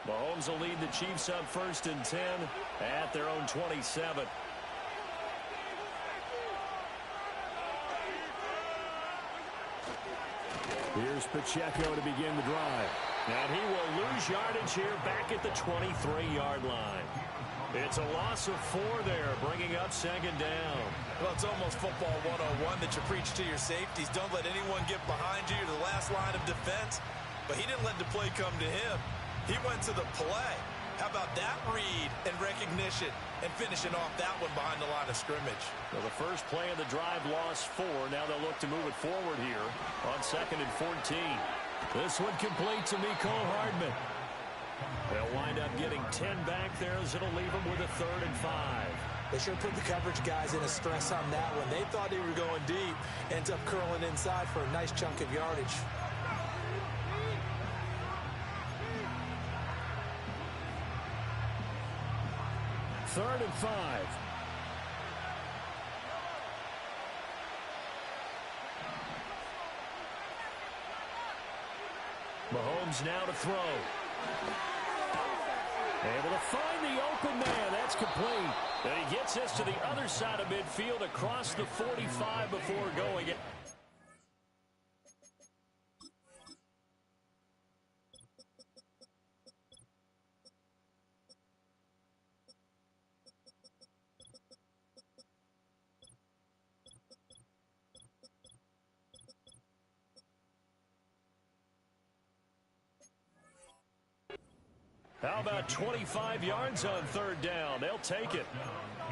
Mahomes will lead the Chiefs up 1st and 10 at their own 27. Here's Pacheco to begin the drive. And he will lose yardage here back at the 23-yard line. It's a loss of 4 there, bringing up 2nd down. Well, it's almost football 101 that you preach to your safeties. Don't let anyone get behind you to the last line of defense. But he didn't let the play come to him. He went to the play. How about that read and recognition and finishing off that one behind the line of scrimmage? Well, the first play of the drive lost 4. Now they'll look to move it forward here on 2nd and 14. This one complete to Mecole Hardman. They'll wind up getting 10 back there as it'll leave them with a 3rd and 5. They sure put the coverage guys in a stress on that one. They thought they were going deep. Ends up curling inside for a nice chunk of yardage. Third and 5. Mahomes now to throw. Able to find the open man. That's complete. And he gets this to the other side of midfield across the 45 before going it. How about 25 yards on 3rd down? They'll take it.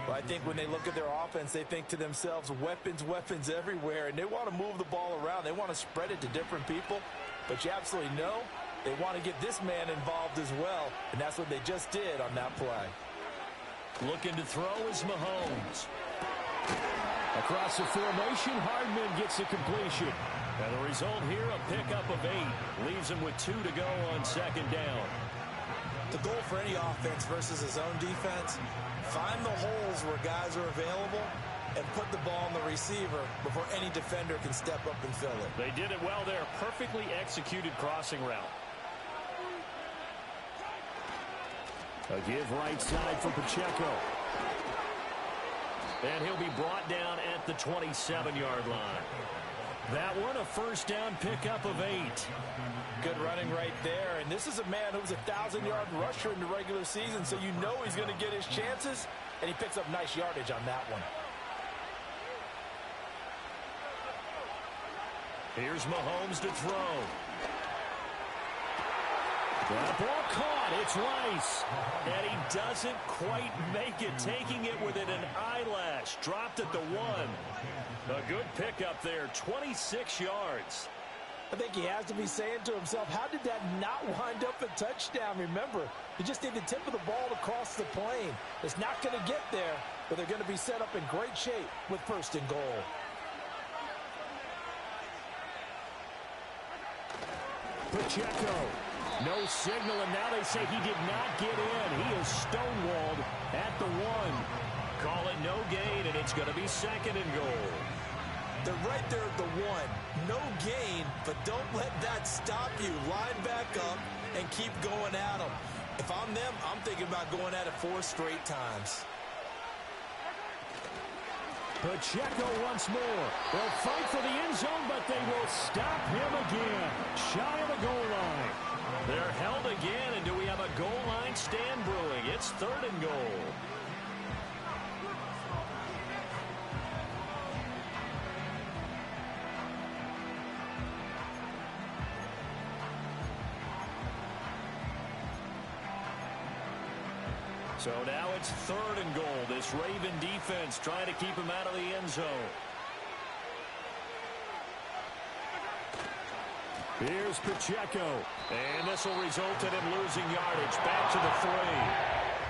Well, I think when they look at their offense, they think to themselves, weapons, weapons everywhere, and they want to move the ball around. They want to spread it to different people, but you absolutely know they want to get this man involved as well, and that's what they just did on that play. Looking to throw is Mahomes. Across the formation, Hardman gets the completion. And the result here, a pickup of 8. Leaves him with 2 to go on 2nd down. The goal for any offense versus his own defense, find the holes where guys are available and put the ball on the receiver before any defender can step up and fill it. They did it well there. Perfectly executed crossing route. A give right side for Pacheco. And he'll be brought down at the 27-yard line. That one, a 1st down pickup of 8. Good running right there. And this is a man who was a 1,000-yard rusher in the regular season, so you know he's going to get his chances, and he picks up nice yardage on that one. Here's Mahomes to throw. That ball caught. It's Rice. And he doesn't quite make it, taking it within an eyelash. Dropped at the 1. A good pickup there, 26 yards. I think he has to be saying to himself, how did that not wind up a touchdown? Remember, you just need the tip of the ball to cross the plane. It's not going to get there, but they're going to be set up in great shape with 1st and goal. Pacheco, no signal, and now they say he did not get in. He is stonewalled at the 1. Call it no gain, and it's going to be 2nd and goal. They're right there at the 1. No gain, but don't let that stop you. Line back up and keep going at them. If I'm them, I'm thinking about going at it 4 straight times. Pacheco once more. They'll fight for the end zone, but they will stop him again. Shy of the goal line. They're held again, and do we have a goal line stand brewing? It's 3rd and goal. So now it's 3rd and goal. This Raven defense trying to keep him out of the end zone. Here's Pacheco. And this will result in him losing yardage. Back to the 3.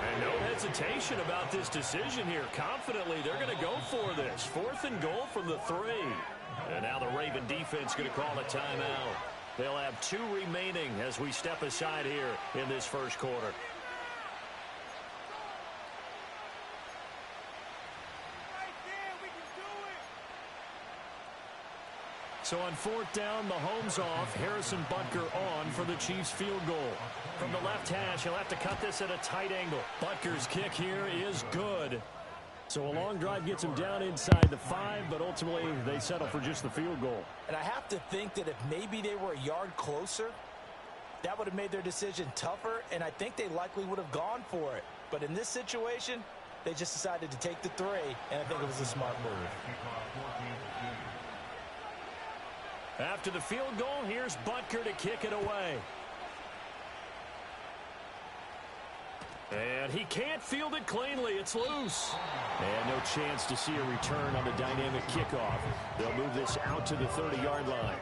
And no hesitation about this decision here. Confidently, they're going to go for this. 4th and goal from the 3. And now the Raven defense going to call a timeout. They'll have 2 remaining as we step aside here in this first quarter. So on fourth down, Mahomes off. Harrison Butker on for the Chiefs field goal. From the left hash, he'll have to cut this at a tight angle. Butker's kick here is good. So a long drive gets him down inside the 5, but ultimately they settle for just the field goal. And I have to think that if maybe they were a yard closer, that would have made their decision tougher, and I think they likely would have gone for it. But in this situation, they just decided to take the 3, and I think it was a smart move. After the field goal, here's Butker to kick it away. And he can't field it cleanly. It's loose. And no chance to see a return on the dynamic kickoff. They'll move this out to the 30-yard line.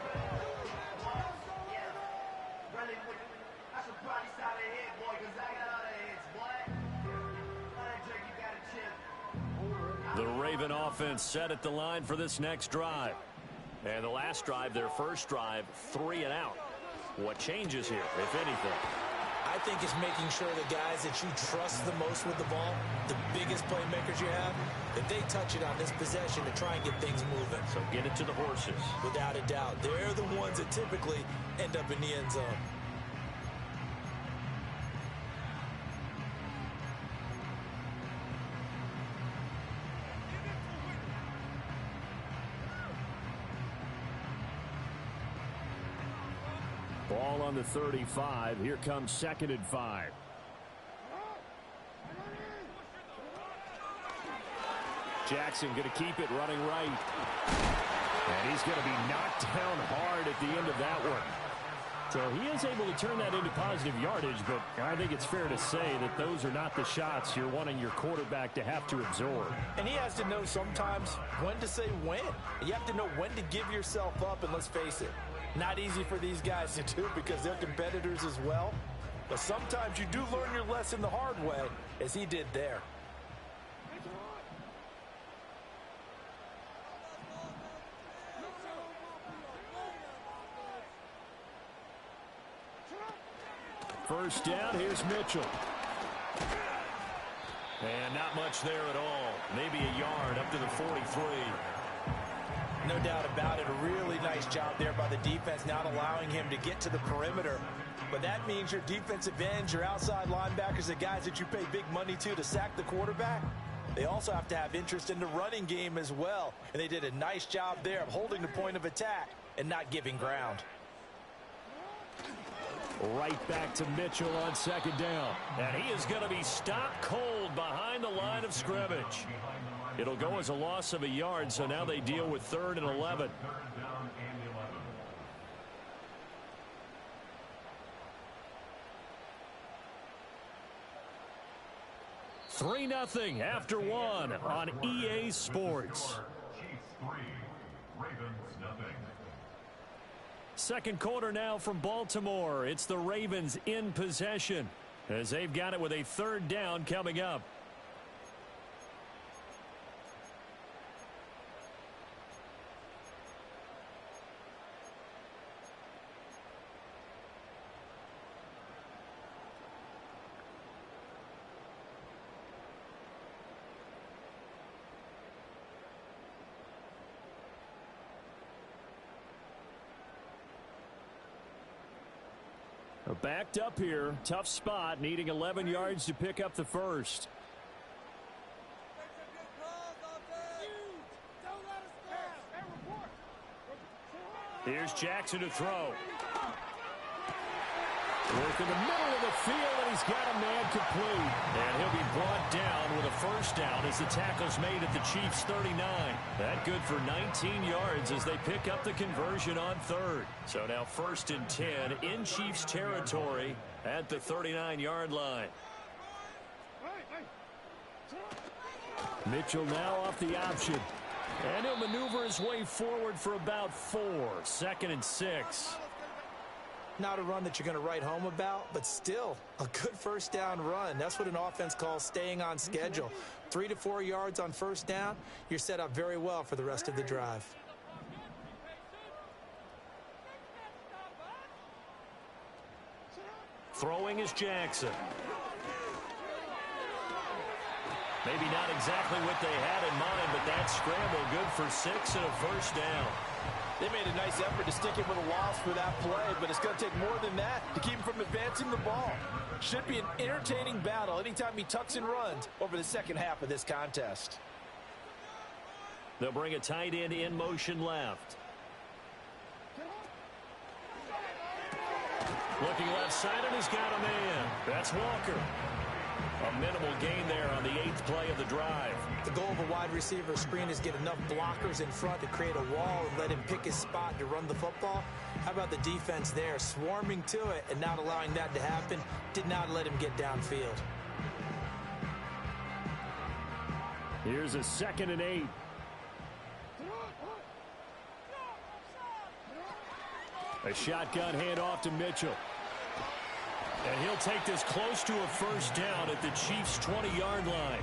The Raven offense set at the line for this next drive. And the last drive, their first drive, 3 and out. What changes here, if anything? I think it's making sure the guys that you trust the most with the ball, the biggest playmakers you have, that they touch it on this possession to try and get things moving. So get it to the horses. Without a doubt. They're the ones that typically end up in the end zone. Ball on the 35. Here comes 2nd and 5. Jackson going to keep it running right. And he's going to be knocked down hard at the end of that one. So he is able to turn that into positive yardage, but I think it's fair to say that those are not the shots you're wanting your quarterback to have to absorb. And he has to know sometimes when to say when. You have to know when to give yourself up, and let's face it, not easy for these guys to do because they're competitors as well. But sometimes you do learn your lesson the hard way, as he did there. First down, here's Mitchell. And not much there at all. Maybe a yard up to the 43. No doubt about it. A really nice job there by the defense, not allowing him to get to the perimeter. But that means your defensive ends, your outside linebackers, the guys that you pay big money to sack the quarterback, they also have to have interest in the running game as well. And they did a nice job there of holding the point of attack and not giving ground. Right back to Mitchell on 2nd down. And he is going to be stopped cold behind the line of scrimmage. It'll go as a loss of a yard, so now they deal with 3rd and 11. 3-0 after 1 on EA Sports. Second quarter now from Baltimore. It's the Ravens in possession as they've got it with a 3rd down coming up. Backed up here. Tough spot. Needing 11 yards to pick up the first. Here's Jackson to throw. Work in the middle of the field, and he's got a man complete. And he'll be brought down with a first down as the tackle's made at the Chiefs' 39. That good for 19 yards as they pick up the conversion on 3rd. So now 1st and 10 in Chiefs territory at the 39-yard line. Mitchell now off the option. And he'll maneuver his way forward for about 4. 2nd and 6. Not a run that you're going to write home about, but still a good first down run. That's what an offense calls staying on schedule. 3 to 4 yards on first down, you're set up very well for the rest of the drive. Throwing is Jackson. Maybe not exactly what they had in mind, but that scramble good for 6 and a first down. They made a nice effort to stick him with a loss for that play, but it's going to take more than that to keep him from advancing the ball. Should be an entertaining battle anytime he tucks and runs over the second half of this contest. They'll bring a tight end in motion left. Looking left side, and he's got a man. That's Walker. A minimal gain there on the 8th play of the drive. The goal of a wide receiver screen is get enough blockers in front to create a wall and let him pick his spot to run the football. How about the defense there, swarming to it and not allowing that to happen? Did not let him get downfield. Here's a 2nd and 8. A shotgun handoff to Mitchell. And he'll take this close to a first down at the Chiefs' 20-yard line.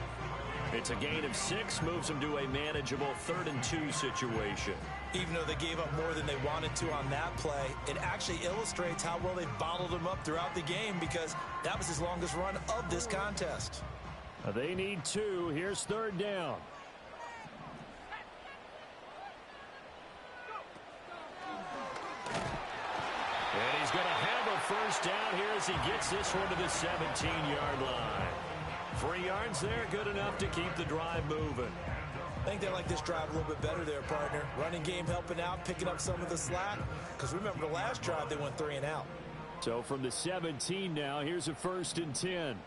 It's a gain of 6, moves them to a manageable 3rd and 2 situation. Even though they gave up more than they wanted to on that play, it actually illustrates how well they bottled him up throughout the game because that was his longest run of this contest. They need 2. Here's 3rd down. And he's going to have a first down here as he gets this one to the 17-yard line. 3 yards there, good enough to keep the drive moving. I think they like this drive a little bit better there, partner. Running game helping out, picking up some of the slack. Because remember, the last drive, they went 3 and out. So from the 17 now, here's a 1st and 10.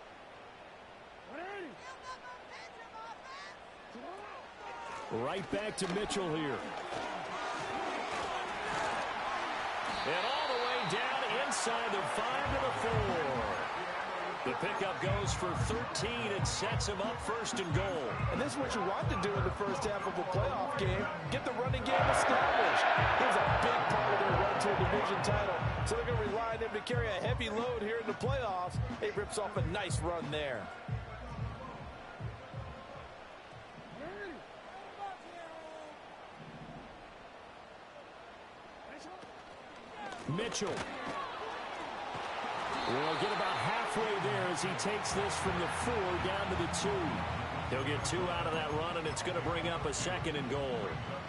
Right back to Mitchell here. And all the way down inside the 5 to the 4. The pickup goes for 13 and sets him up 1st and goal. And this is what you want to do in the first half of a playoff game. Get the running game established. He was a big part of their run to a division title. So they're going to rely on him to carry a heavy load here in the playoffs. He rips off a nice run there. Mitchell will get about halfway there as he takes this from the 4 down to the 2. He'll get 2 out of that run, and it's going to bring up a 2nd and goal.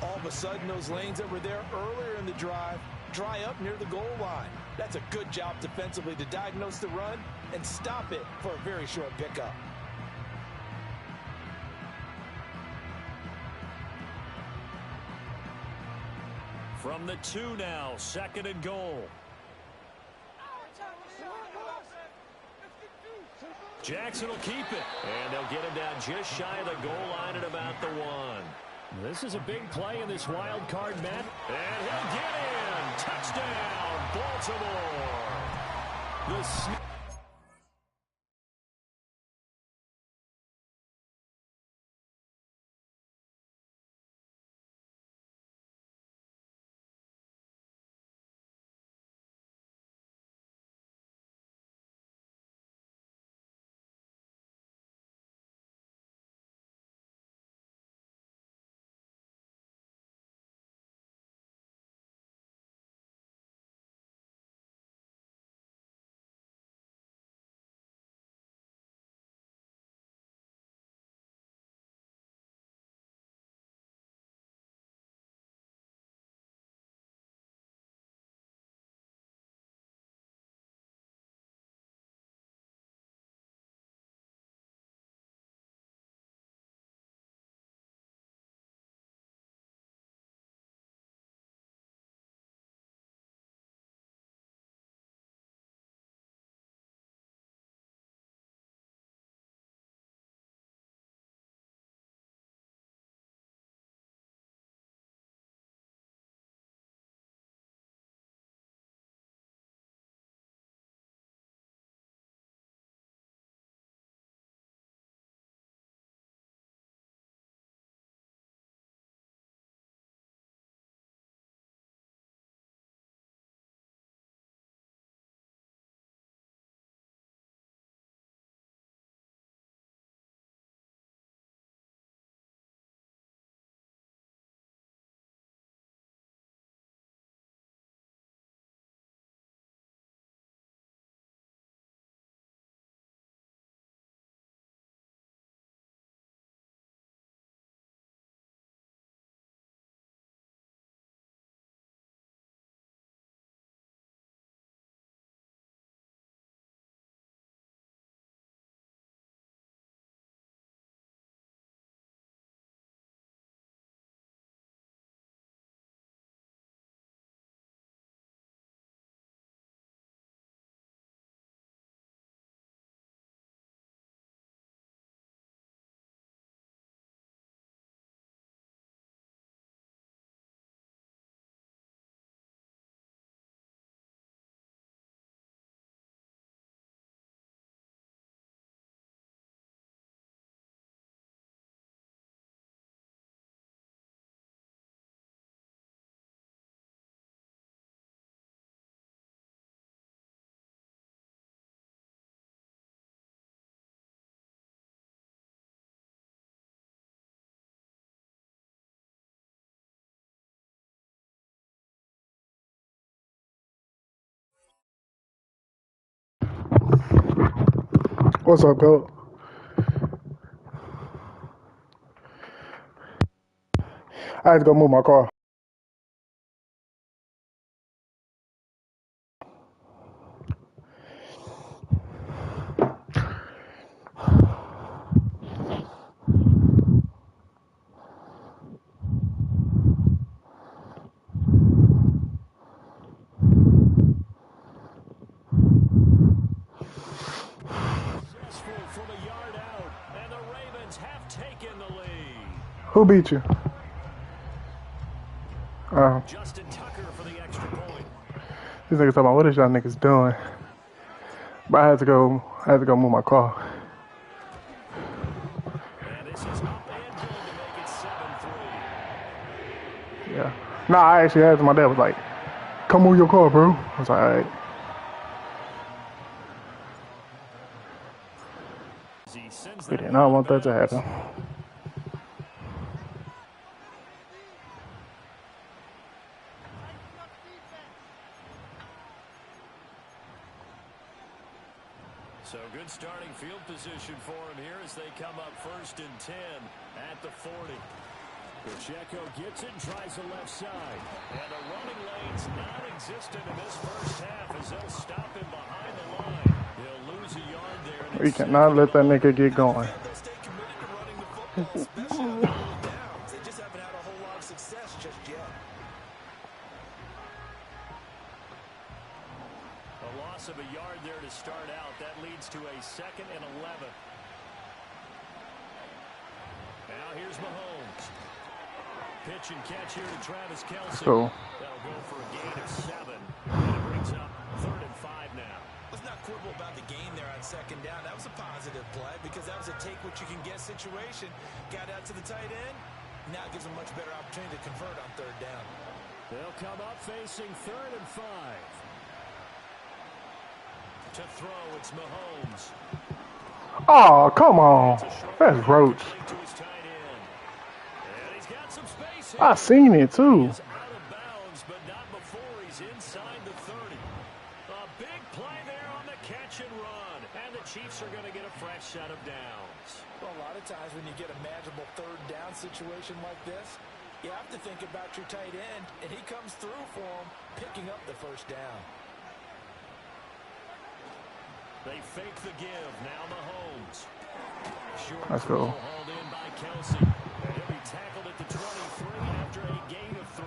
All of a sudden, those lanes that were there earlier in the drive dry up near the goal line. That's a good job defensively to diagnose the run and stop it for a very short pickup. From the 2 now, 2nd and goal. Jackson will keep it, and they'll get him down just shy of the goal line at about the 1. This is a big play in this wild card match, and he'll get in. Touchdown, Baltimore. The What's up, Bill? I had to go move my car. From a yard out, and the Ravens have taken the lead. Who beat you? Justin Tucker for the extra point. These niggas talking about what is y'all niggas doing? But I had to go move my car. And this is up and good to make it 7-3. Yeah. Nah, I actually had to. My dad was like, "Come move your car, bro." I was like, "All right." We did not want that to happen. So good starting field position for him here as they come up 1st and 10 at the 40. Pacheco gets it and tries the left side. And the running lane's non-existent in this first half as they'll stop him behind the line. He'll lose a yard there. We cannot let that nigga get going. They'll stay committed to running the football, especially on the early downs. They just haven't had a whole lot of success just yet. A loss of a yard there to start out. That leads to a 2nd and 11. Now here's Mahomes. Pitch and catch here to Travis Kelce. Cool. That'll go for a gain of 7. And it brings up 3rd and 5 now. Let's not quibble about the gain there on 2nd down. That was a positive play because that was a take-what-you-can-get situation. Got out to the tight end. Now it gives them much better opportunity to convert on 3rd down. They'll come up facing 3rd and 5. To throw, it's Mahomes. Oh, come on. That's Roach. I seen it too. He's out of bounds, but not before he's inside the 30. A big play there on the catch and run. And the Chiefs are going to get a fresh set of downs. Well, a lot of times when you get a manageable 3rd down situation like this, you have to think about your tight end, and he comes through for him, picking up the 1st down. They fake the give. Now Mahomes. Short Let's go. Hauled in by Kelce. And he'll be tackled at the 23 after a gain of 3.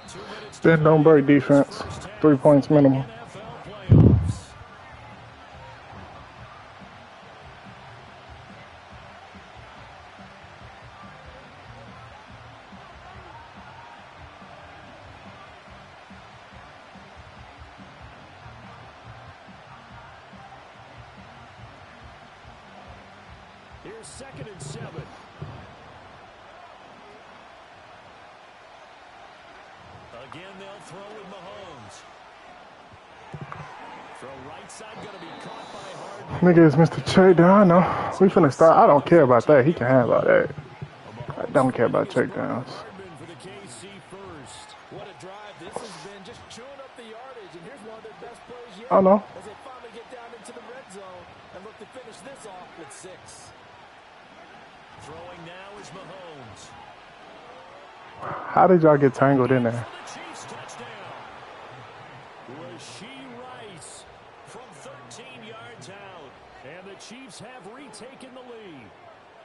2 minutes. Then don't break defense. 3 points minimum. NFL playoffs. Here's 2nd and 7. Again, they'll throw with Mahomes. Throw right side, going to be caught by Harden. Nigga is Mr. Check down. No, we finna start. I don't care about that. He can handle that. I don't care about checkdowns. For the KC first. What a drive this has been, just chewing up the yardage, and here's one of their best plays yet. Oh no. As they finally get down into the red zone and look to finish this off with 6. Throwing now is Mahomes. How did y'all get tangled in there? The Chiefs touchdown. Rashee Rice from 13 yards out. And the Chiefs have retaken the lead.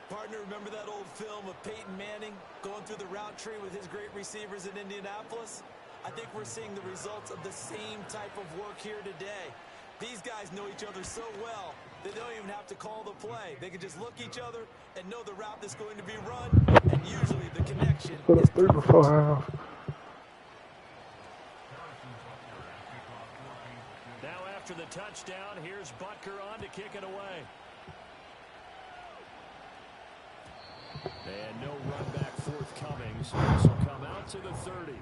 Partner, remember that old film of Peyton Manning going through the route tree with his great receivers in Indianapolis? I think we're seeing the results of the same type of work here today. These guys know each other so well that they don't even have to call the play. They can just look each other and know the route that's going to be run, and usually the connection Put is up 3 before half. Now after the touchdown, here's Butker on to kick it away. And no run back forthcoming, so this will come out to the 30.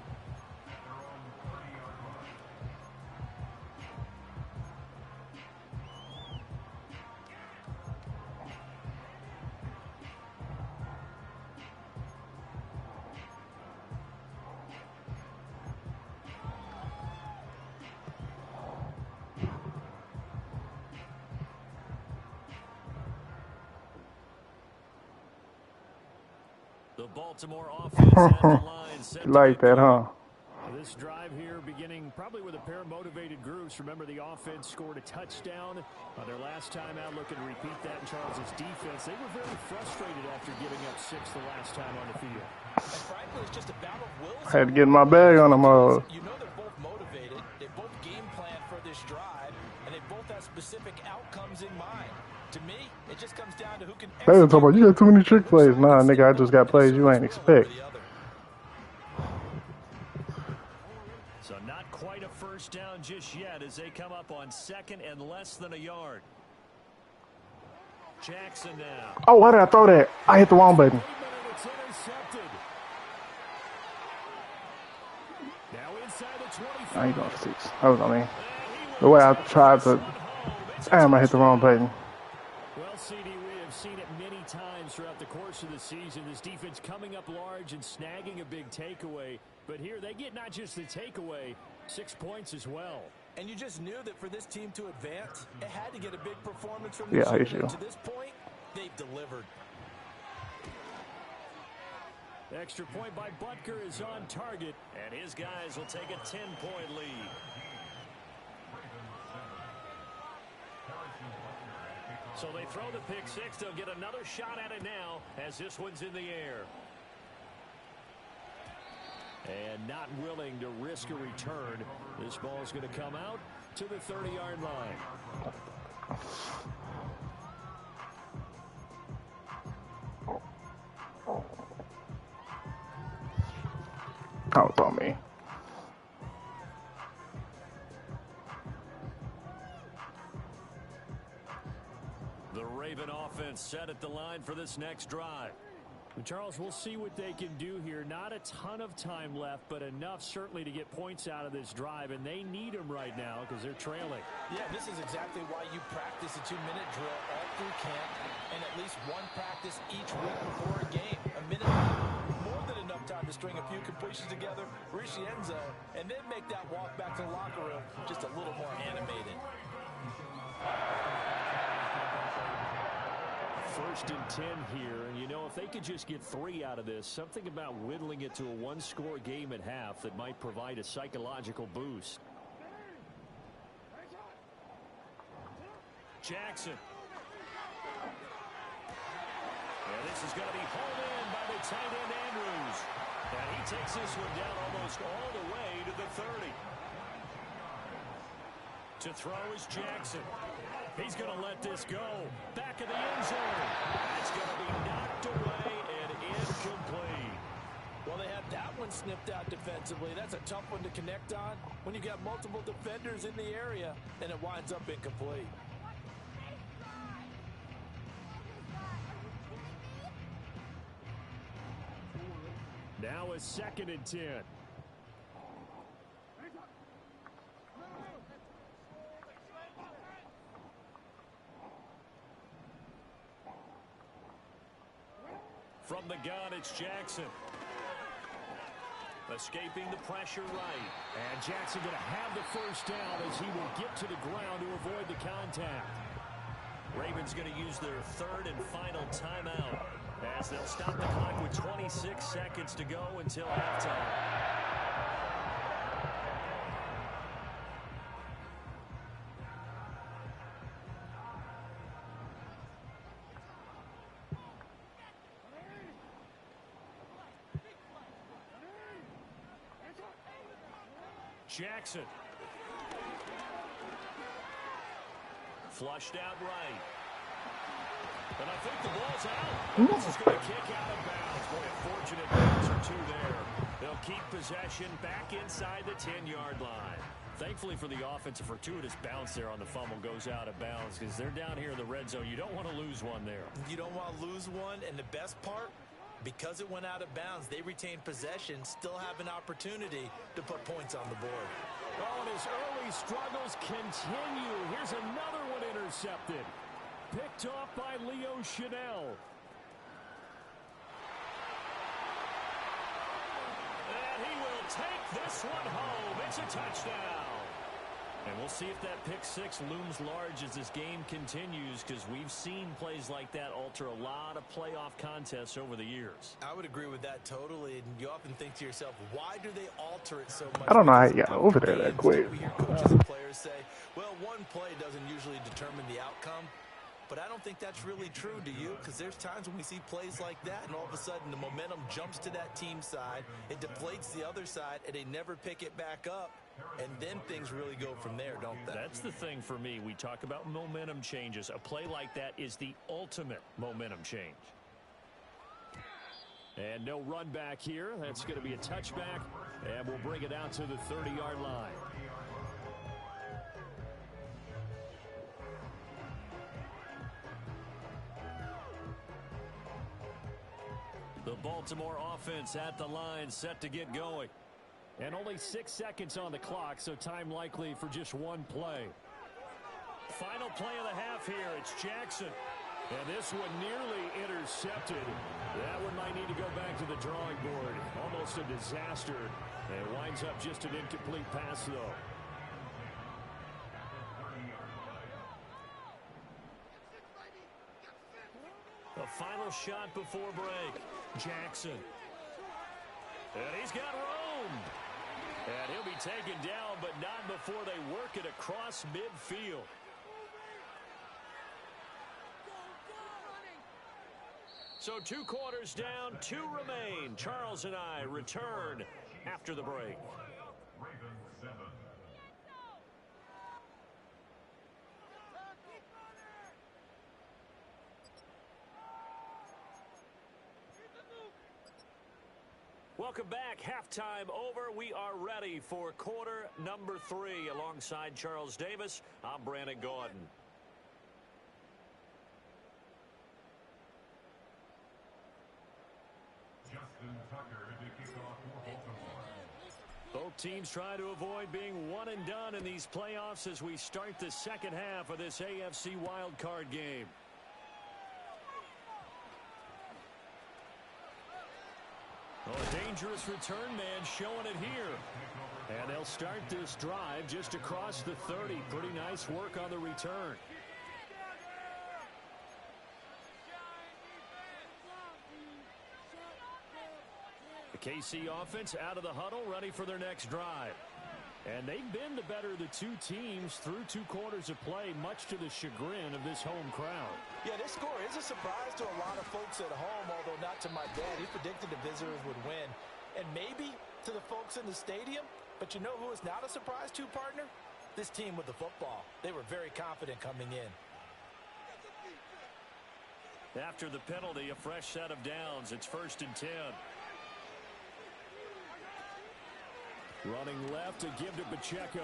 The Baltimore offense at the line. Set to Like get that, huh? This drive here beginning probably with a pair of motivated groups. Remember, the offense scored a touchdown on their last time out. Looking to repeat that in Charles' defense. They were very frustrated after giving up 6 the last time on the field. And frankly, it's just a battle of wills. I had to get my bag on them. You know they're both motivated. They both game plan for this drive, and they both have specific outcomes in mind. To me, it just comes down to who can. They were talking about, you got too many trick plays. Nah, nigga, I just got plays you ain't expect. So not quite a first down just yet as they come up on 2nd and less than a yard. Jackson now. Oh, why did I throw that? I hit the wrong button. It's intercepted. Now inside the 25. I ain't going to 6. That was on me. The way I tried to. Damn, I hit the wrong button. Well, CD, we have seen it many times throughout the course of the season. This defense coming up large and snagging a big takeaway. But here they get not just the takeaway, 6 points as well. And you just knew that for this team to advance, it had to get a big performance from Yeah, the I team. hear you. To this point, they've delivered. Extra point by Butker is on target, and his guys will take a 10-point lead. So they throw the pick 6. They'll get another shot at it now as this one's in the air. And not willing to risk a return. This ball is going to come out to the 30-yard line. That was on me. The Raven offense set at the line for this next drive. Charles, we'll see what they can do here. Not a ton of time left, but enough certainly to get points out of this drive, and they need them right now because they're trailing. Yeah, this is exactly why you practice a 2-minute drill all through camp and at least one practice each week before a game. A minute, more than enough time to string a few completions together, reach the end zone, and then make that walk back to the locker room just a little more animated. 1st and 10 here, and you know, if they could just get 3 out of this, something about whittling it to a 1-score game at half that might provide a psychological boost. Jackson. And this is going to be hauled in by the tight end Andrews. And he takes this one down almost all the way to the 30. To throw is Jackson. He's going to let this go. Back of the end zone. It's going to be knocked away and incomplete. Well, they had that one snipped out defensively. That's a tough one to connect on when you got multiple defenders in the area, and it winds up incomplete. Now a 2nd and 10. From the gun, it's Jackson. Escaping the pressure right. And Jackson going to have the first down as he will get to the ground to avoid the contact. Ravens going to use their 3rd and final timeout as they'll stop the clock with 26 seconds to go until halftime. Jackson. Flushed out right. And I think the ball's out. This is going to kick out of bounds. Boy, a fortunate bounce or 2 there. They'll keep possession back inside the 10-yard line. Thankfully for the offense, a fortuitous bounce there on the fumble goes out of bounds because they're down here in the red zone. You don't want to lose one there. You don't want to lose one, and the best part, because it went out of bounds, they retained possession, still have an opportunity to put points on the board. Oh, and his early struggles continue. Here's another one intercepted. Picked off by Leo Chanel. And he will take this one home. It's a touchdown. And we'll see if that pick six looms large as this game continues, because we've seen plays like that alter a lot of playoff contests over the years. I would agree with that totally. And you often think to yourself, why do they alter it so much? I don't know how he got over there that quick. We hear coaches and players say, well, one play doesn't usually determine the outcome. But I don't think that's really true, do you? Because there's times when we see plays like that, and all of a sudden the momentum jumps to that team side, it deflates the other side, and they never pick it back up. And then things really go from there, don't they? That's the thing for me. We talk about momentum changes. A play like that is the ultimate momentum change. And no run back here. That's going to be a touchback, and we'll bring it out to the 30-yard line. The Baltimore offense at the line, set to get going. And only 6 seconds on the clock, so time likely for just one play. Final play of the half here. It's Jackson. And this one nearly intercepted. That one might need to go back to the drawing board. Almost a disaster. And it winds up just an incomplete pass, though. The final shot before break. Jackson. And he's got room. And he'll be taken down, but not before they work it across midfield. So 2 quarters down, 2 remain. Charles and I return after the break. Welcome back. Halftime over. We are ready for quarter number 3. Alongside Charles Davis, I'm Brandon Gaudin. Both teams try to avoid being one and done in these playoffs as we start the second half of this AFC Wildcard game. Oh, a dangerous return man showing it here. And they'll start this drive just across the 30. Pretty nice work on the return. The KC offense out of the huddle, ready for their next drive. And they've been the better of the 2 teams through 2 quarters of play, much to the chagrin of this home crowd. Yeah, this score is a surprise to a lot of folks at home, although not to my dad. He predicted the visitors would win. And maybe to the folks in the stadium. But you know who is not a surprise to, partner? This team with the football. They were very confident coming in. After the penalty, a fresh set of downs. It's 1st and 10. Running left to give to Pacheco.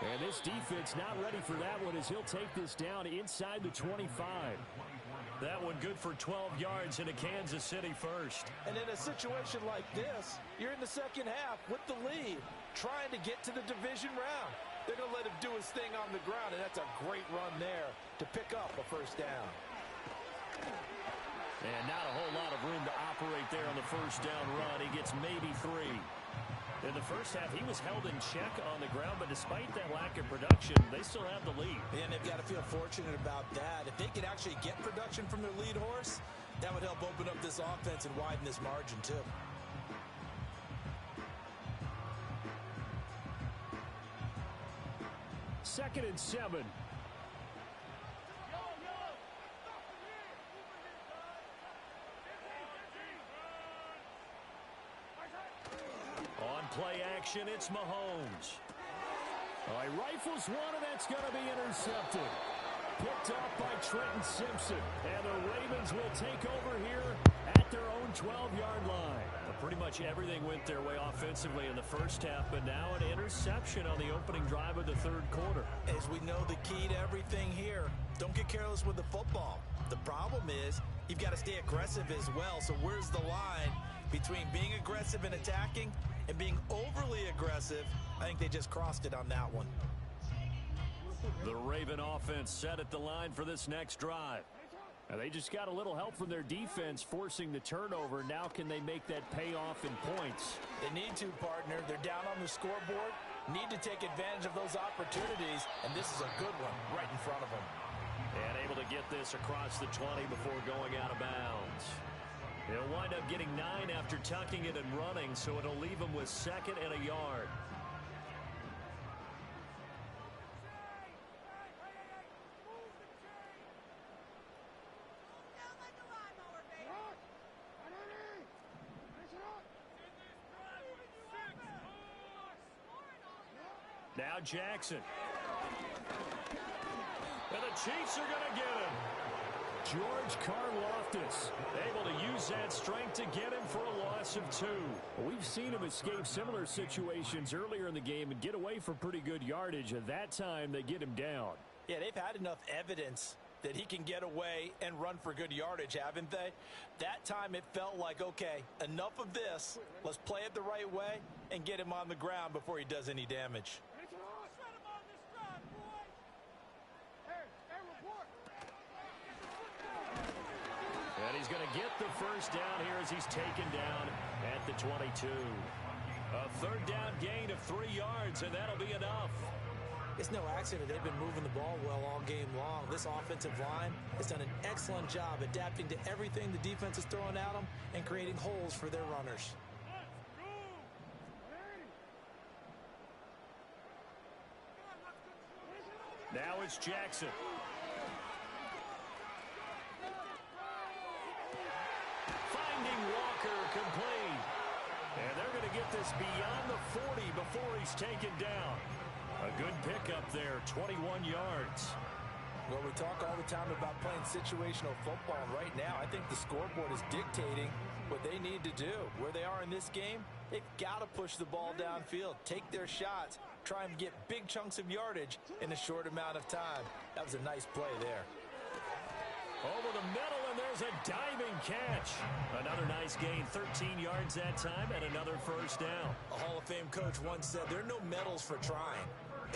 And this defense not ready for that one as he'll take this down inside the 25. That one good for 12 yards into Kansas City first. And in a situation like this, you're in the second half with the lead, trying to get to the division round. They're going to let him do his thing on the ground, and that's a great run there to pick up a first down. And not a whole lot of room to operate there on the first down run. He gets maybe 3. In the first half, he was held in check on the ground, but despite that lack of production, they still have the lead. And they've got to feel fortunate about that. If they could actually get production from their lead horse, that would help open up this offense and widen this margin, too. Second and 7. Play action, it's Mahomes. Oh, he rifles one, and that's going to be intercepted. Picked up by Trenton Simpson. And the Ravens will take over here at their own 12-yard line. But pretty much everything went their way offensively in the first half, but now an interception on the opening drive of the 3rd quarter. As we know, the key to everything here, don't get careless with the football. The problem is you've got to stay aggressive as well. So where's the line between being aggressive and attacking and being overly aggressive? I think they just crossed it on that one. The Raven offense set at the line for this next drive. And they just got a little help from their defense forcing the turnover. Now can they make that pay off in points? They need to, partner. They're down on the scoreboard. need to take advantage of those opportunities, and this is a good one right in front of them. And able to get this across the 20 before going out of bounds. He'll wind up getting 9 after tucking it and running, so it'll leave him with 2nd and a yard. Now Jackson. And the Chiefs are going to get him. George Karlaftis able to use that strength to get him for a loss of 2. We've seen him escape similar situations earlier in the game and get away for pretty good yardage. At that time, they get him down. Yeah, they've had enough evidence that he can get away and run for good yardage, haven't they? That time it felt like, okay, enough of this. Let's play it the right way and get him on the ground before he does any damage. And he's going to get the first down here as he's taken down at the 22. A 3rd down gain of 3 yards, and that'll be enough. It's no accident they've been moving the ball well all game long. This offensive line has done an excellent job adapting to everything the defense is throwing at them and creating holes for their runners. Now it's Jackson. Finding Walker complete. And they're going to get this beyond the 40 before he's taken down. A good pickup there, 21 yards. Well, we talk all the time about playing situational football. And right now, I think the scoreboard is dictating what they need to do. Where they are in this game, they've got to push the ball downfield, take their shots, try and get big chunks of yardage in a short amount of time. That was a nice play there. Over the middle, and there's a diving catch. Another nice gain, 13 yards that time, and another first down. A Hall of Fame coach once said, there are no medals for trying.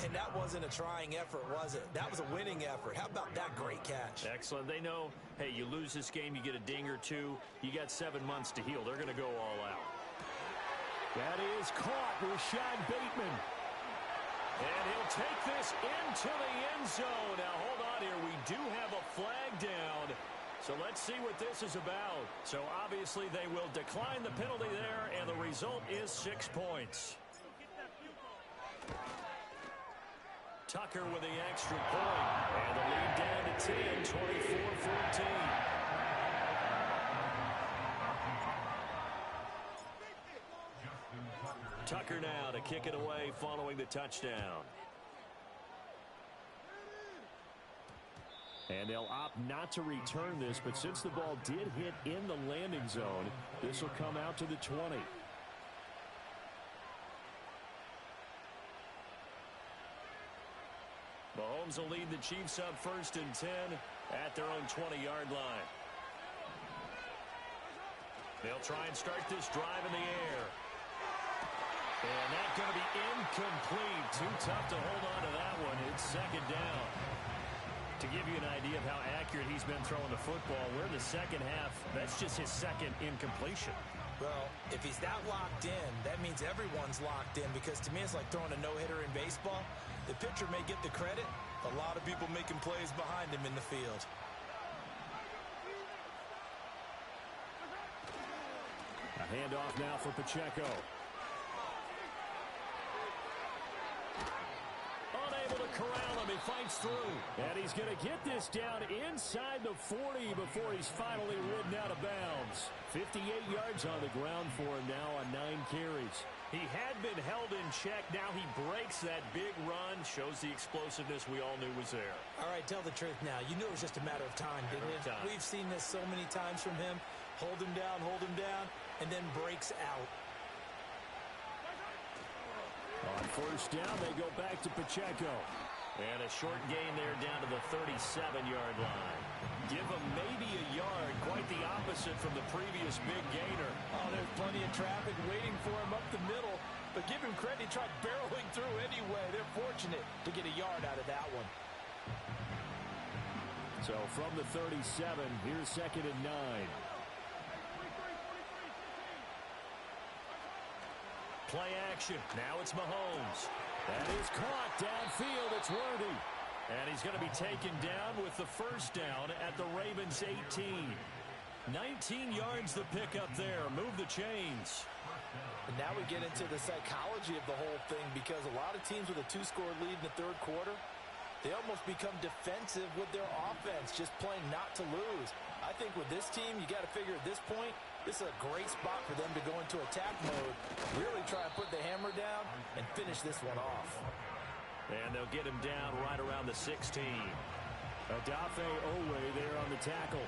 And that wasn't a trying effort, was it? That was a winning effort. How about that great catch? Excellent. They know, hey, you lose this game, you get a ding or 2. You got 7 months to heal. They're going to go all out. That is caught with Sean Bateman. And he'll take this into the end zone. Now, hold on here. We do have a flag down. So let's see what this is about. So obviously they will decline the penalty there, and the result is 6 points. Tucker with the extra point. And the lead down to 10, 24-14. Tucker now to kick it away following the touchdown. And they'll opt not to return this, but since the ball did hit in the landing zone, this will come out to the 20. Mahomes will lead the Chiefs up 1st and 10 at their own 20-yard line. They'll try and start this drive in the air. And that's going to be incomplete. Too tough to hold on to that one. It's 2nd down. To give you an idea of how accurate he's been throwing the football, we're in the second half. That's just his 2nd incompletion. Well, if he's that locked in, that means everyone's locked in, because to me it's like throwing a no-hitter in baseball. The pitcher may get the credit. A lot of people making plays behind him in the field. A handoff now for Pacheco. Unable to corral him. He fights through. And he's going to get this down inside the 40 before he's finally ridden out of bounds. 58 yards on the ground for him now on 9 carries. He had been held in check. Now he breaks that big run. Shows the explosiveness we all knew was there. All right, tell the truth now. You knew it was just a matter of time, didn't it? We've seen this so many times from him. Hold him down, and then breaks out. On 1st down, they go back to Pacheco. And a short gain there down to the 37-yard line. Give him maybe a yard, quite the opposite from the previous big gainer. Oh, there's plenty of traffic waiting for him up the middle. But give him credit, he tried barreling through anyway. They're fortunate to get a yard out of that one. So from the 37, here's 2nd and 9. Play action. Now it's Mahomes. That is caught downfield. It's Worthy. And he's going to be taken down with the first down at the Ravens' 18. 19 yards the pickup there. Move the chains. And now we get into the psychology of the whole thing, because a lot of teams with a 2-score lead in the third quarter, they almost become defensive with their offense, just playing not to lose. I think with this team, you got to figure at this point, this is a great spot for them to go into attack mode, really try and put the hammer down and finish this one off. And they'll get him down right around the 16. Odafe Owe there on the tackle.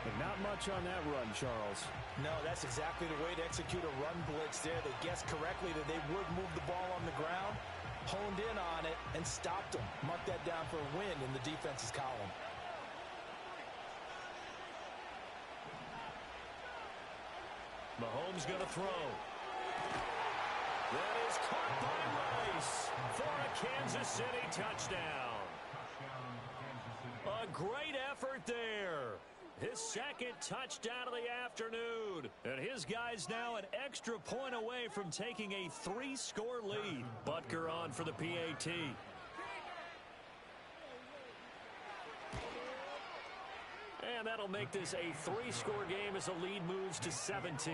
But not much on that run, Charles. No, that's exactly the way to execute a run blitz there. They guessed correctly that they would move the ball on the ground, honed in on it, and stopped them. Mark that down for a win in the defense's column. Mahomes going to throw. That is caught by Rice for a Kansas City touchdown. A great effort there. His second touchdown of the afternoon. And his guy's now an extra point away from taking a 3-score lead. Butker on for the PAT. And that'll make this a 3-score game as the lead moves to 17.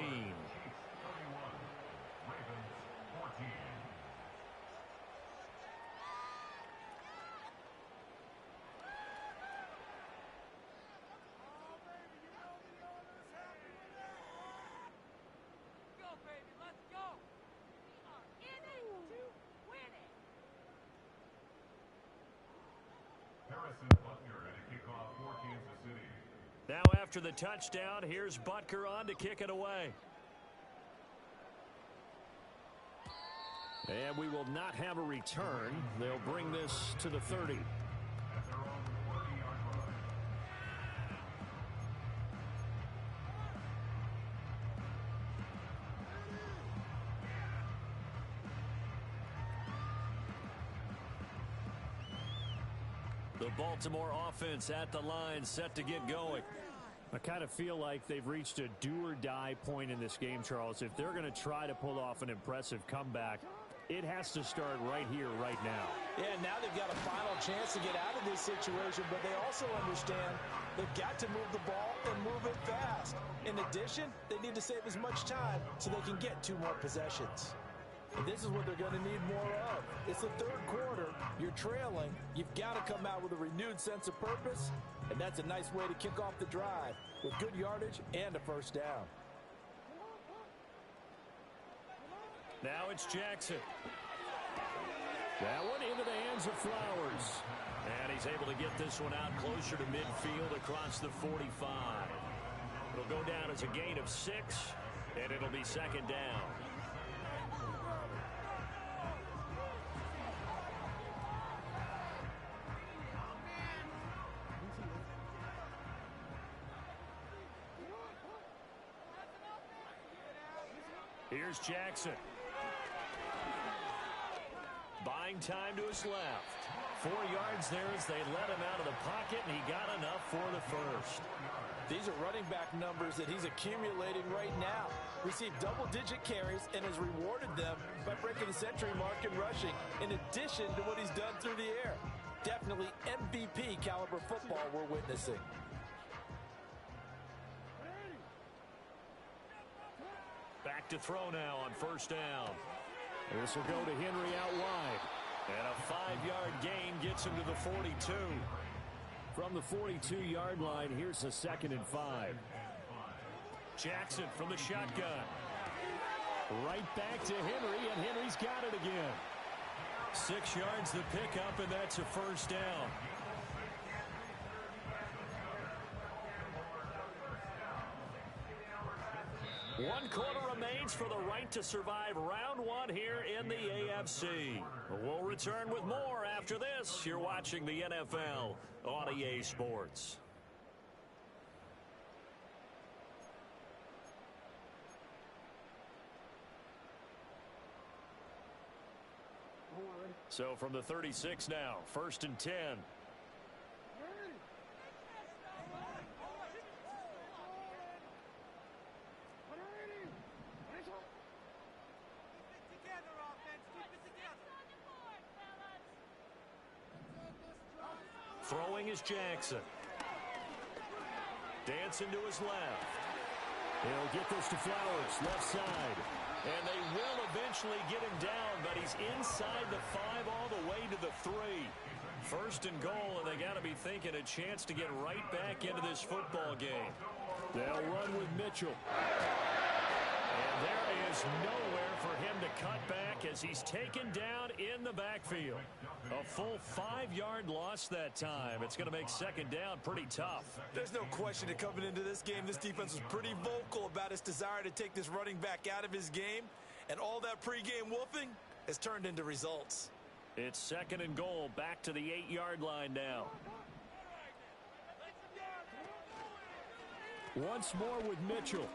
Now after the touchdown, here's Butker on to kick it away. And we will not have a return. They'll bring this to the 30. The Baltimore offense at the line, set to get going. I kind of feel like they've reached a do-or-die point in this game, Charles. If they're going to try to pull off an impressive comeback, it has to start right here, right now. Yeah, now they've got a final chance to get out of this situation, but they also understand they've got to move the ball and move it fast. In addition, they need to save as much time so they can get 2 more possessions. And this is what they're going to need more of. It's the third quarter. You're trailing. You've got to come out with a renewed sense of purpose, and that's a nice way to kick off the drive with good yardage and a first down. Now it's Jackson. That one into the hands of Flowers. And he's able to get this one out closer to midfield across the 45. It'll go down as a gain of 6, and it'll be second down. Here's Jackson. Buying time to his left. 4 yards there as they let him out of the pocket, and he got enough for the first. These are running back numbers that he's accumulating right now. Received double-digit carries and has rewarded them by breaking the century mark in rushing, in addition to what he's done through the air. Definitely MVP caliber football we're witnessing. Back to throw now on first down. This will go to Henry out wide. And a 5-yard gain gets him to the 42. From the 42-yard line, here's a 2nd and 5. Jackson from the shotgun. Right back to Henry, and Henry's got it again. 6 yards the pickup, and that's a first down. One quarter remains for the right to survive round 1 here in the AFC. We'll return with more after this. You're watching the NFL on EA Sports. So from the 36 now, 1st and 10. Throwing is Jackson. Dancing to his left. He'll get this to Flowers, left side. And they will eventually get him down, but he's inside the 5 all the way to the 3. First and goal, and they got to be thinking a chance to get right back into this football game. They'll run with Mitchell. And there is nowhere for him to cut back as he's taken down in the backfield. A full 5-yard loss that time. It's going to make second down pretty tough. There's no question that coming into this game, this defense was pretty vocal about its desire to take this running back out of his game. And all that pregame wolfing has turned into results. It's second and goal, back to the 8-yard line now. Once more with Mitchell.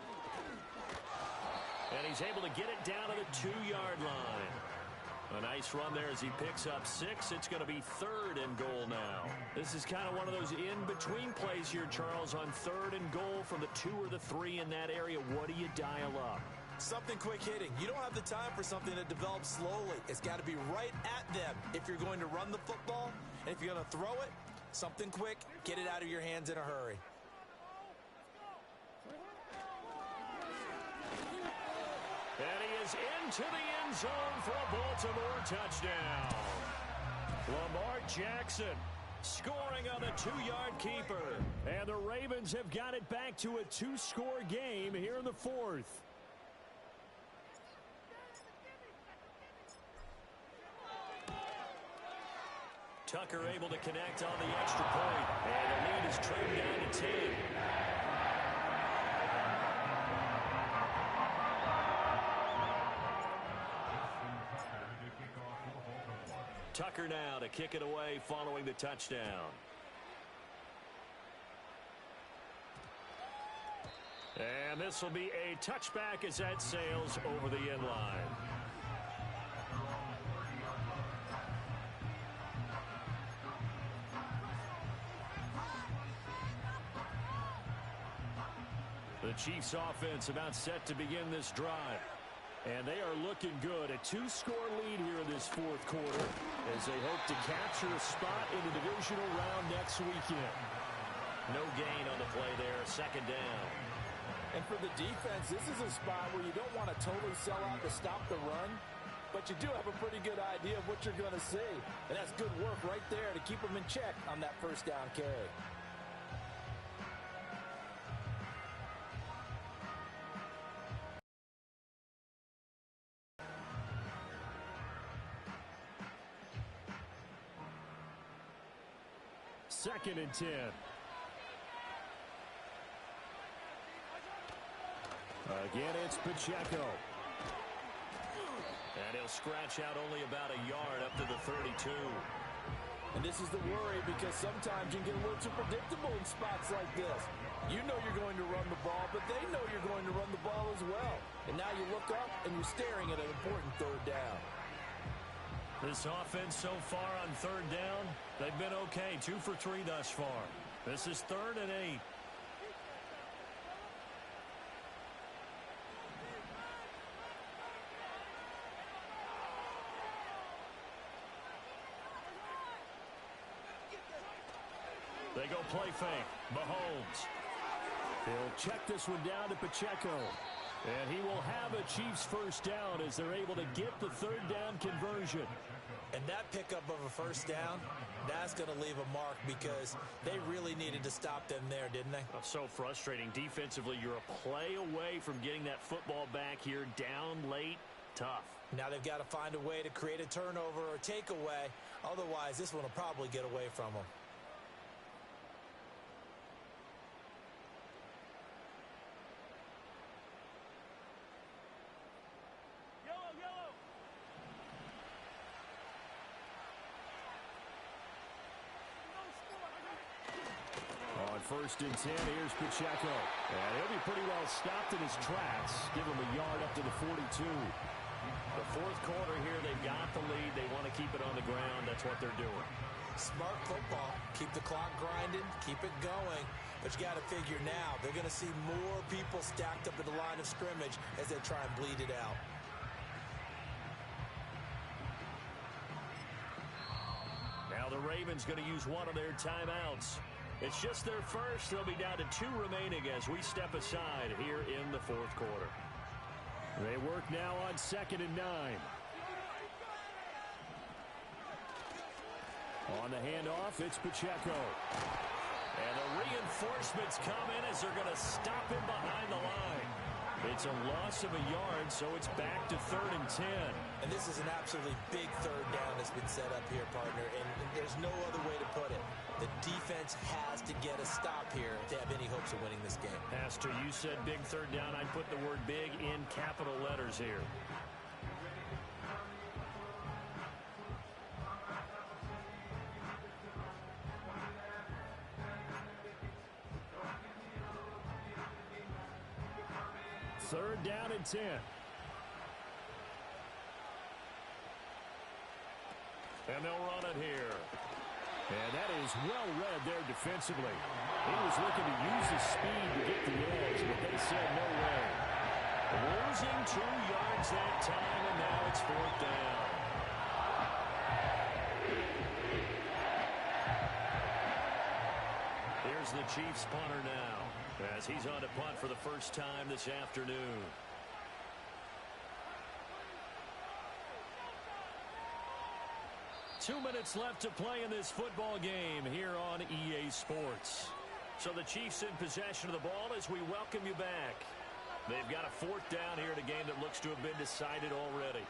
And he's able to get it down to the 2-yard line. A nice run there as he picks up 6. It's going to be third and goal now. This is kind of one of those in-between plays here, Charles, on third and goal from the 2 or the 3 in that area. What do you dial up? Something quick hitting. You don't have the time for something that develops slowly. It's got to be right at them if you're going to run the football. And if you're going to throw it, something quick, get it out of your hands in a hurry. And he is into the end zone for a Baltimore touchdown. Lamar Jackson scoring on the 2-yard keeper. And the Ravens have got it back to a 2-score game here in the 4th. Tucker able to connect on the extra point. And the lead is trimmed down to 10. Tucker now to kick it away following the touchdown. And this will be a touchback as that sails over the end line. The Chiefs offense about set to begin this drive. And they are looking good. A 2-score lead here in this 4th quarter as they hope to capture a spot in the divisional round next weekend. No gain on the play there. Second down. And for the defense, this is a spot where you don't want to totally sell out to stop the run, but you do have a pretty good idea of what you're going to see. And that's good work right there to keep them in check on that first down carry. Second and 10. Again, it's Pacheco. And he'll scratch out only about a yard up to the 32. And this is the worry because sometimes you can get a little too predictable in spots like this. You know you're going to run the ball, but they know you're going to run the ball as well. And now you look up and you're staring at an important third down. This offense so far on third down, they've been okay. 2 for 3 thus far. This is 3rd and 8. They go play fake. Mahomes. He'll check this one down to Pacheco. And he will have a Chiefs first down as they're able to get the third down conversion. And that pickup of a first down, that's going to leave a mark because they really needed to stop them there, didn't they? Oh, so frustrating. Defensively, you're a play away from getting that football back here. Down late, tough. Now they've got to find a way to create a turnover or takeaway. Otherwise, this one will probably get away from them. First and 10, here's Pacheco. And he'll be pretty well stopped in his tracks. Give him a yard up to the 42. The 4th quarter here, they've got the lead. They want to keep it on the ground. That's what they're doing. Smart football. Keep the clock grinding. Keep it going. But you got to figure now, they're going to see more people stacked up at the line of scrimmage as they try and bleed it out. Now Now the Ravens going to use one of their timeouts. It's just their first. They'll be down to 2 remaining as we step aside here in the fourth quarter. They work now on 2nd and 9. On the handoff, it's Pacheco. And the reinforcements come in as they're going to stop him behind the line. It's a loss of a yard, so it's back to 3rd and 10. And this is an absolutely big third down that's been set up here, partner, and there's no other way to put it. The defense has to get a stop here to have any hopes of winning this game. Pastor, you said big third down. I'd put the word big in capital letters here. Third down and 10. And they'll run it here. And that is well read there defensively. He was looking to use his speed to get the edge, but they said no way. Losing 2 yards that time, and now it's 4th down. Here's the Chiefs punter now, as he's on to punt for the first time this afternoon. Two minutes left to play in this football game here on EA Sports. So the Chiefs in possession of the ball as we welcome you back. They've got a 4th down here in a game that looks to have been decided already.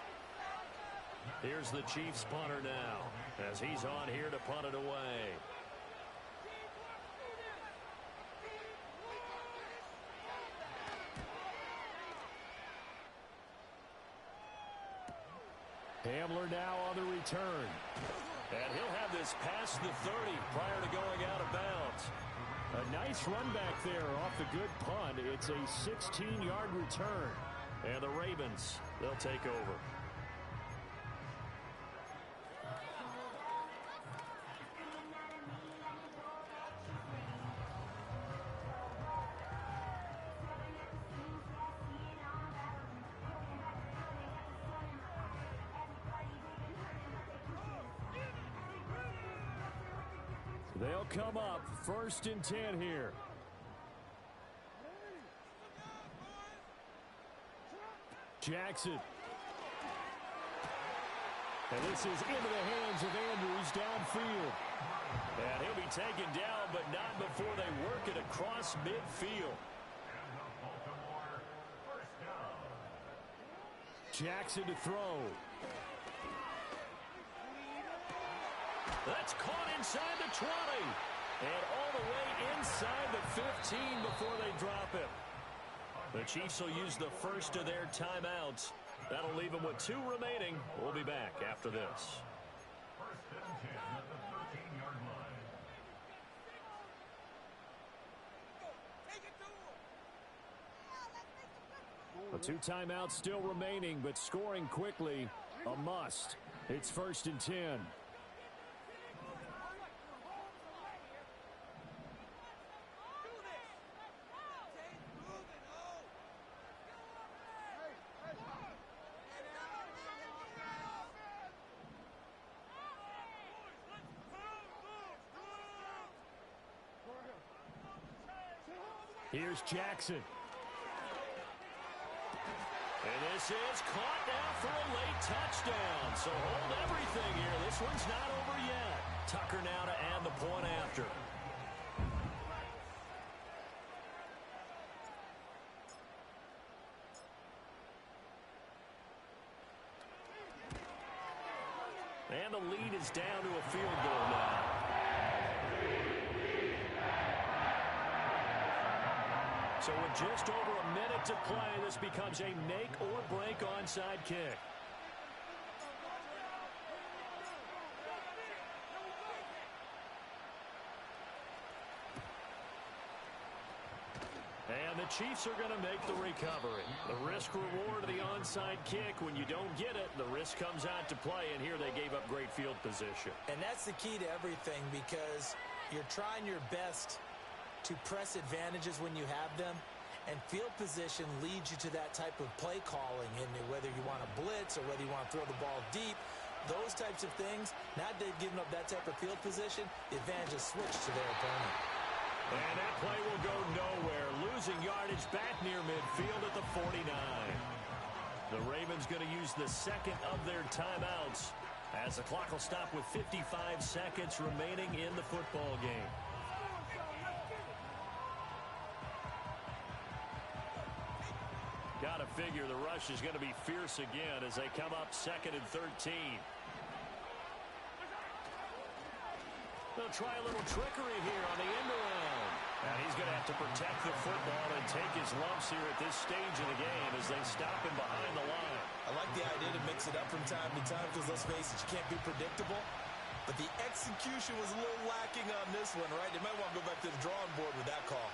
Here's the Chiefs punter now, as he's on here to punt it away. Hamler now on the return. And he'll have this past the 30 prior to going out of bounds. A nice run back there off the good punt. It's a 16-yard return. And the Ravens, they'll take over. They'll come up 1st and 10 here. Jackson. And this is into the hands of Andrews downfield. And he'll be taken down, but not before they work it across midfield. Jackson to throw. That's caught inside the 20. And all the way inside the 15 before they drop him. The Chiefs will use the first of their timeouts. That'll leave them with 2 remaining. We'll be back after this. The 2 timeouts still remaining, but scoring quickly, a must. It's 1st and 10. Here's Jackson. And this is caught now for a late touchdown. So hold everything here. This one's not over yet. Tucker now to add the point after. And the lead is down to a field goal now. So with just over a minute to play, this becomes a make or break onside kick. And the Chiefs are going to make the recovery. The risk-reward of the onside kick. When you don't get it, the risk comes out to play, and here they gave up great field position. And that's the key to everything, because you're trying your best to press advantages when you have them, and field position leads you to that type of play calling. And whether you want to blitz or whether you want to throw the ball deep, those types of things, now that they've given up that type of field position, the advantage is switched to their opponent. And that play will go nowhere, losing yardage back near midfield at the 49. The Ravens going to use the second of their timeouts as the clock will stop with 55 seconds remaining in the football game. Got to figure the rush is going to be fierce again as they come up 2nd and 13. They'll try a little trickery here on the end around. And he's going to have to protect the football and take his lumps here at this stage of the game as they stop him behind the line. I like the idea to mix it up from time to time because, let's face it, you can't be predictable. But the execution was a little lacking on this one, right? They might want to go back to the drawing board with that call.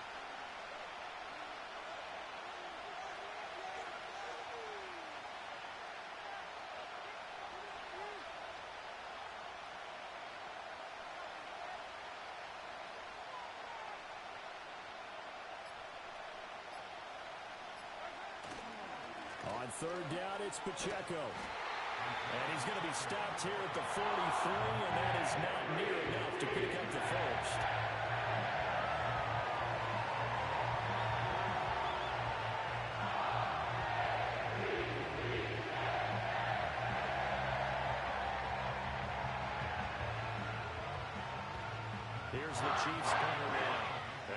On 3rd down, it's Pacheco. And he's going to be stopped here at the 43, and that is not near enough to pick up the first. Here's the Chiefs punter now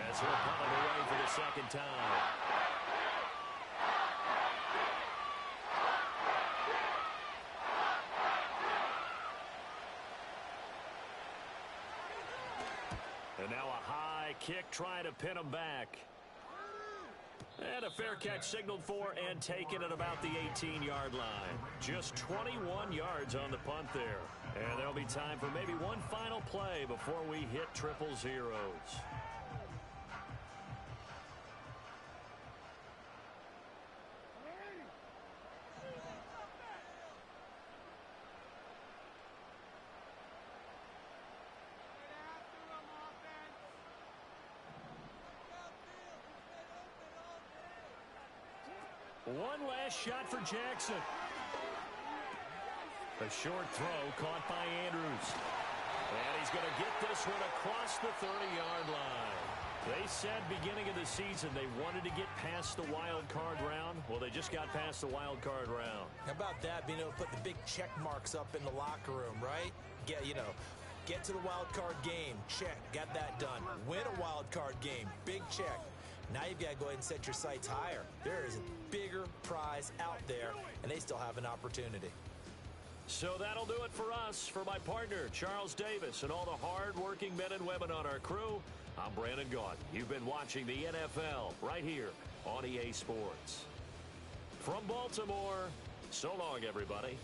as he'll punt it away for the second time. And now a high kick trying to pin him back. And a fair catch signaled for and taken at about the 18-yard line. Just 21 yards on the punt there. And there'll be time for maybe one final play before we hit triple zeros. One last shot for Jackson. A short throw caught by Andrews. And he's going to get this one across the 30-yard line. They said beginning of the season they wanted to get past the wild card round. Well, they just got past the wild card round. How about that, being able to put the big check marks up in the locker room, right? Get to the wild card game, check, got that done. Win a wild card game, big check. Now you've got to go ahead and set your sights higher. There is a bigger prize out there, and they still have an opportunity. So that'll do it for us. For my partner, Charles Davis, and all the hard-working men and women on our crew, I'm Brandon Gaudin. You've been watching the NFL right here on EA Sports. From Baltimore, so long, everybody.